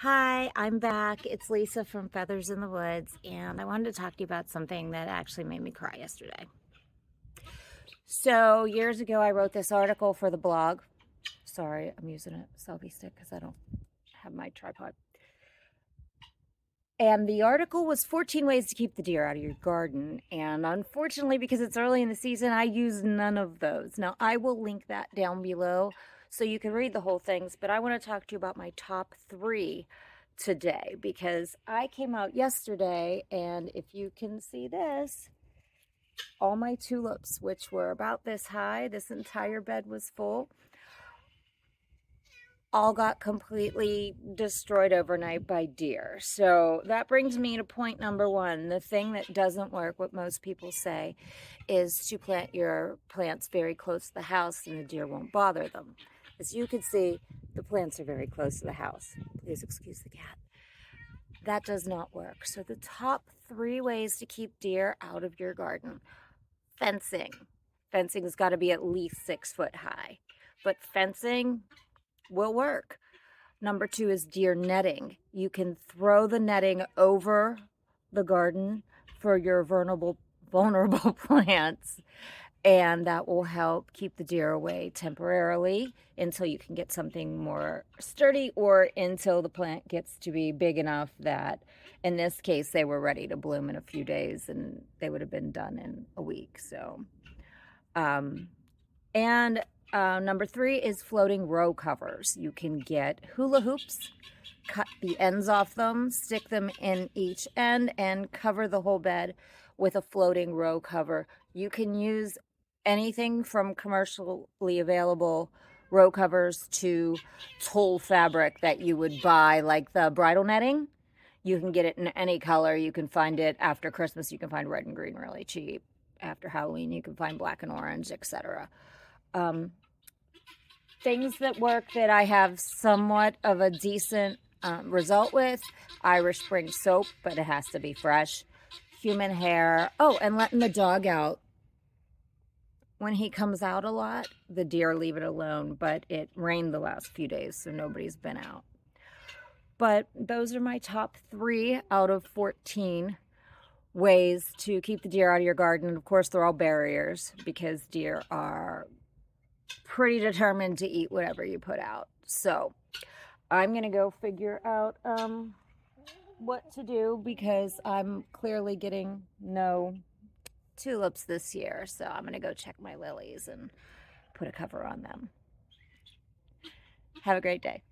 Hi, I'm back. It's Lisa from Feathers in the Woods, and I wanted to talk to you about something that actually made me cry yesterday. So, years ago, I wrote this article for the blog. Sorry, I'm using a selfie stick because I don't have my tripod. And the article was 14 ways to keep the deer out of your garden. And unfortunately, because it's early in the season, I used none of those. Now, I will link that down below so you can read the whole things, but I want to talk to you about my top 3 today because I came out yesterday, and if you can see this, all my tulips, which were about this high, this entire bed was full, all got completely destroyed overnight by deer. So that brings me to point number 1. The thing that doesn't work, what most people say, is to plant your plants very close to the house and the deer won't bother them. As you can see, the plants are very close to the house. Please excuse the cat. That does not work. So the top 3 ways to keep deer out of your garden. Fencing. Fencing's got to be at least 6 foot high. But fencing will work. Number 2 is deer netting. You can throw the netting over the garden for your vulnerable plants, and that will help keep the deer away temporarily until you can get something more sturdy or until the plant gets to be big enough that, in this case, they were ready to bloom in a few days and they would have been done in a week. So, number 3 is floating row covers. You can get hula hoops, cut the ends off them, stick them in each end, and cover the whole bed with a floating row cover. You can use anything from commercially available row covers to tulle fabric that you would buy, like the bridal netting. You can get it in any color. You can find it after Christmas. You can find red and green really cheap. After Halloween, you can find black and orange, etc. Things that work that I have somewhat of a decent result with: Irish Spring soap, but it has to be fresh. Human hair. Oh, and letting the dog out. When he comes out a lot, the deer leave it alone, but it rained the last few days, so nobody's been out. But those are my top 3 out of 14 ways to keep the deer out of your garden. And of course, they're all barriers because deer are pretty determined to eat whatever you put out. So I'm going to go figure out what to do because I'm clearly getting no tulips this year. So I'm going to go check my lilies and put a cover on them. Have a great day.